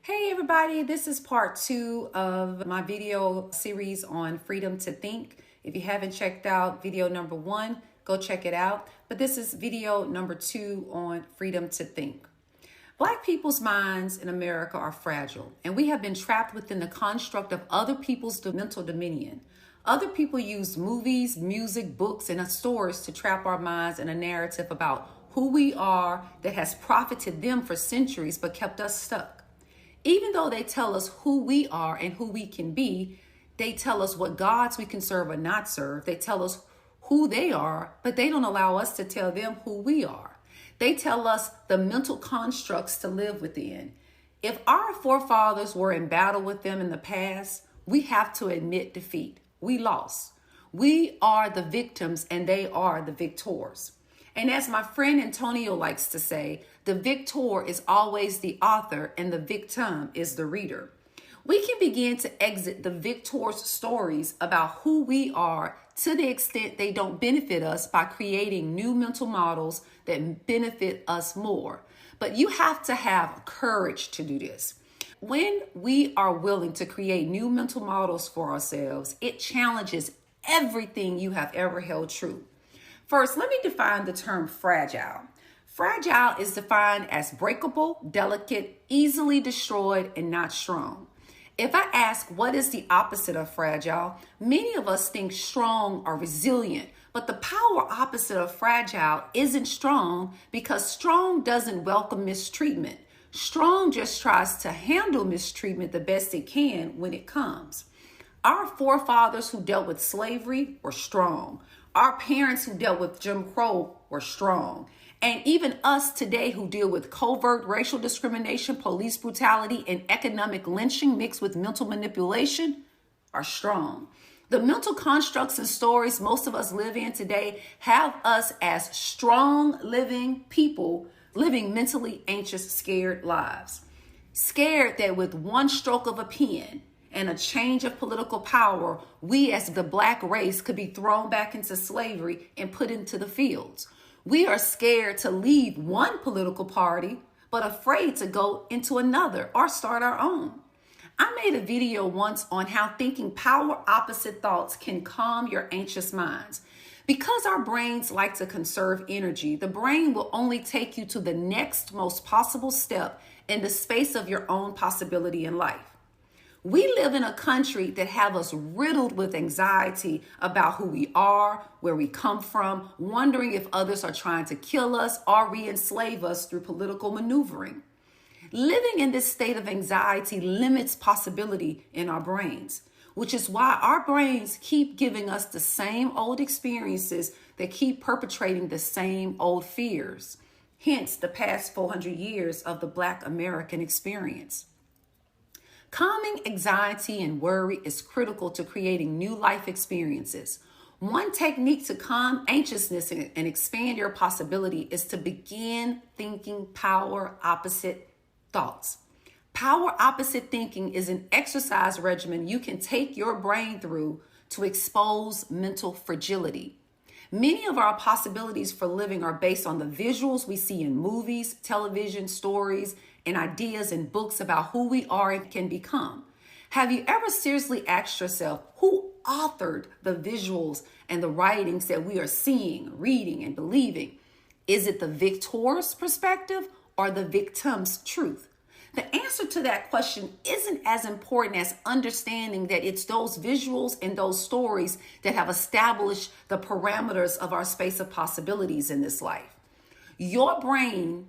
Hey everybody, this is part 2 of my video series on freedom to think. If you haven't checked out video number 1, go check it out. But this is video number 2 on freedom to think. Black people's minds in America are fragile, and we have been trapped within the construct of other people's mental dominion. Other people use movies, music, books, and stories to trap our minds in a narrative about who we are that has profited them for centuries but kept us stuck. Even though they tell us who we are and who we can be, they tell us what gods we can serve or not serve. They tell us who they are, but they don't allow us to tell them who we are. They tell us the mental constructs to live within. If our forefathers were in battle with them in the past, we have to admit defeat. We lost. We are the victims and they are the victors. And as my friend Antonio likes to say, the victor is always the author and the victim is the reader. We can begin to exit the victor's stories about who we are to the extent they don't benefit us by creating new mental models that benefit us more. But you have to have courage to do this. When we are willing to create new mental models for ourselves, it challenges everything you have ever held true. First, let me define the term fragile. Fragile is defined as breakable, delicate, easily destroyed, and not strong. If I ask what is the opposite of fragile, many of us think strong or resilient, but the polar opposite of fragile isn't strong because strong doesn't welcome mistreatment. Strong just tries to handle mistreatment the best it can when it comes. Our forefathers who dealt with slavery were strong. Our parents who dealt with Jim Crow were strong. And even us today who deal with covert racial discrimination, police brutality, and economic lynching mixed with mental manipulation are strong. The mental constructs and stories most of us live in today have us as strong living people living mentally anxious, scared lives. Scared that with one stroke of a pen and a change of political power, we as the Black race could be thrown back into slavery and put into the fields. We are scared to leave one political party, but afraid to go into another or start our own. I made a video once on how thinking polar opposite thoughts can calm your anxious minds. Because our brains like to conserve energy, the brain will only take you to the next most possible step in the space of your own possibility in life. We live in a country that have us riddled with anxiety about who we are, where we come from, wondering if others are trying to kill us or re-enslave us through political maneuvering. Living in this state of anxiety limits possibility in our brains, which is why our brains keep giving us the same old experiences that keep perpetrating the same old fears. Hence the past 400 years of the Black American experience. Calming anxiety and worry is critical to creating new life experiences. One technique to calm anxiousness and expand your possibility is to begin thinking polar opposite thoughts. Polar opposite thinking is an exercise regimen you can take your brain through to expose mental fragility. Many of our possibilities for living are based on the visuals we see in movies, television, stories, and ideas and books about who we are and can become. Have you ever seriously asked yourself who authored the visuals and the writings that we are seeing, reading, and believing? Is it the victor's perspective or the victim's truth? The answer to that question isn't as important as understanding that it's those visuals and those stories that have established the parameters of our space of possibilities in this life. Your brain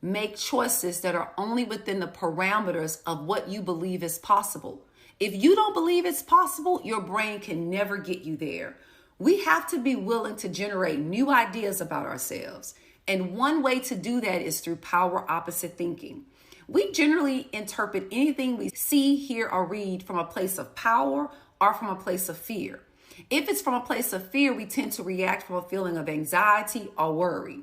make choices that are only within the parameters of what you believe is possible. If you don't believe it's possible, your brain can never get you there. We have to be willing to generate new ideas about ourselves. And one way to do that is through polar opposite thinking. We generally interpret anything we see, hear, or read from a place of power or from a place of fear. If it's from a place of fear, we tend to react from a feeling of anxiety or worry.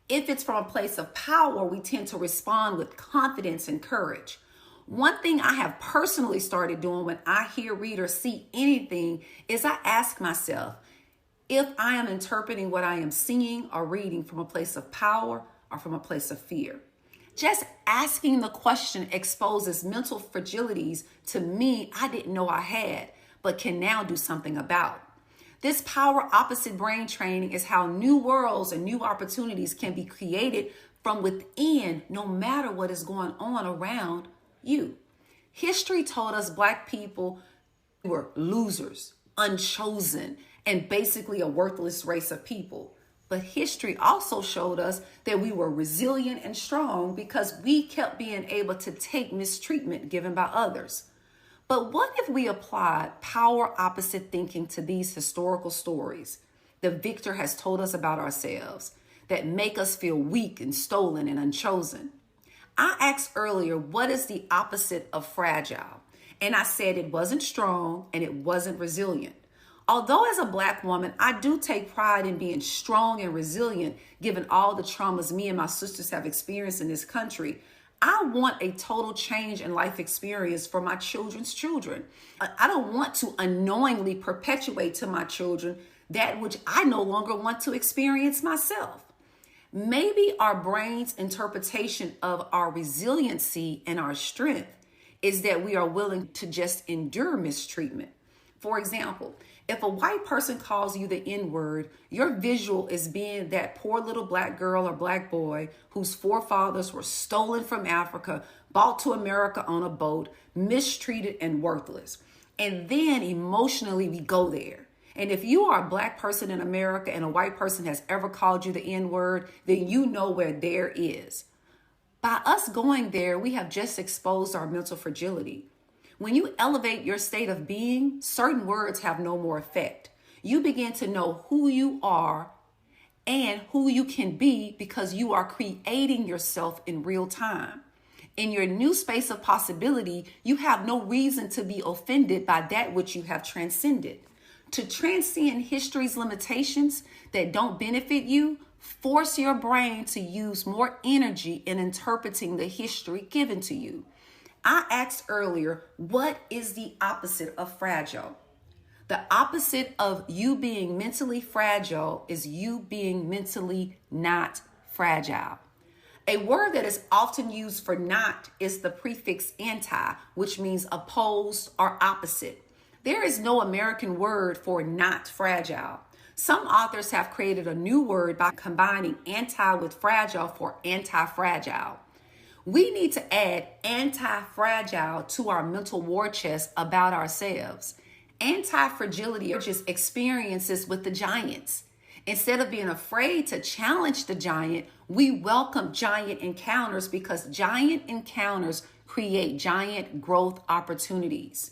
If it's from a place of power, we tend to respond with confidence and courage. One thing I have personally started doing when I hear, read, or see anything is I ask myself if I am interpreting what I am seeing or reading from a place of power or from a place of fear. Just asking the question exposes mental fragilities to me I didn't know I had, but can now do something about. This power opposite brain training is how new worlds and new opportunities can be created from within, no matter what is going on around you. History told us Black people were losers, unchosen, and basically a worthless race of people. But history also showed us that we were resilient and strong because we kept being able to take mistreatment given by others. But what if we applied power opposite thinking to these historical stories the victor has told us about ourselves that make us feel weak and stolen and unchosen? I asked earlier, what is the opposite of fragile? And I said it wasn't strong and it wasn't resilient. Although as a Black woman, I do take pride in being strong and resilient, given all the traumas me and my sisters have experienced in this country, I want a total change in life experience for my children's children. I don't want to unknowingly perpetuate to my children that which I no longer want to experience myself. Maybe our brain's interpretation of our resiliency and our strength is that we are willing to just endure mistreatment. For example, if a white person calls you the N-word, your visual is being that poor little Black girl or Black boy whose forefathers were stolen from Africa, brought to America on a boat, mistreated and worthless. And then emotionally we go there. And if you are a Black person in America and a white person has ever called you the N-word, then you know where there is. By us going there, we have just exposed our mental fragility. When you elevate your state of being, certain words have no more effect. You begin to know who you are and who you can be because you are creating yourself in real time. In your new space of possibility, you have no reason to be offended by that which you have transcended. To transcend history's limitations that don't benefit you, force your brain to use more energy in interpreting the history given to you. I asked earlier, what is the opposite of fragile? The opposite of you being mentally fragile is you being mentally not fragile. A word that is often used for not is the prefix anti, which means opposed or opposite. There is no American word for not fragile. Some authors have created a new word by combining anti with fragile for anti-fragile. We need to add anti-fragile to our mental war chest about ourselves. Anti-fragility are just experiences with the giants. Instead of being afraid to challenge the giant, we welcome giant encounters because giant encounters create giant growth opportunities.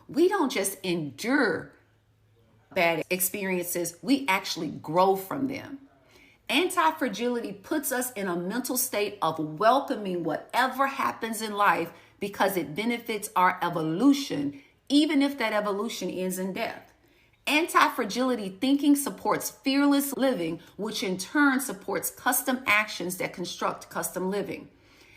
We don't just endure bad experiences, we actually grow from them. Anti-fragility puts us in a mental state of welcoming whatever happens in life because it benefits our evolution, even if that evolution ends in death. Anti-fragility thinking supports fearless living, which in turn supports custom actions that construct custom living.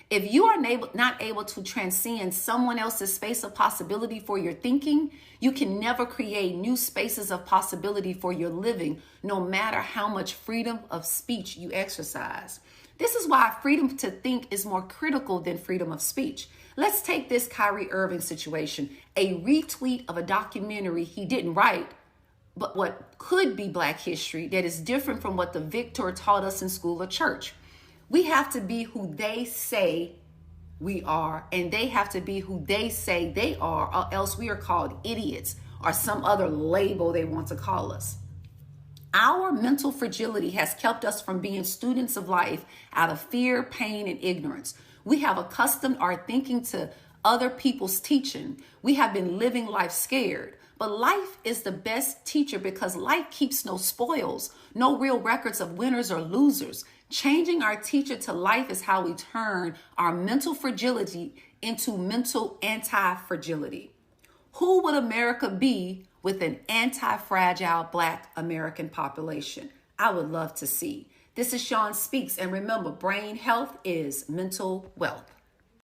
If you are not able to transcend someone else's space of possibility for your thinking, you can never create new spaces of possibility for your living, no matter how much freedom of speech you exercise. This is why freedom to think is more critical than freedom of speech. Let's take this KYRIE Irving situation, a retweet of a documentary he didn't write, but what could be Black history that is different from what the victor taught us in school or church. We have to be who they say we are, and they have to be who they say they are, or else we are called idiots or some other label they want to call us. Our mental fragility has kept us from being students of life out of fear, pain, and ignorance. We have accustomed our thinking to other people's teaching. We have been living life scared. But life is the best teacher because life keeps no spoils, no real records of winners or losers. Changing our teacher to life is how we turn our mental fragility into mental anti-fragility. Who would America be with an anti-fragile Black American population? I would love to see. This is Sean Speaks, and remember, brain health is mental wealth.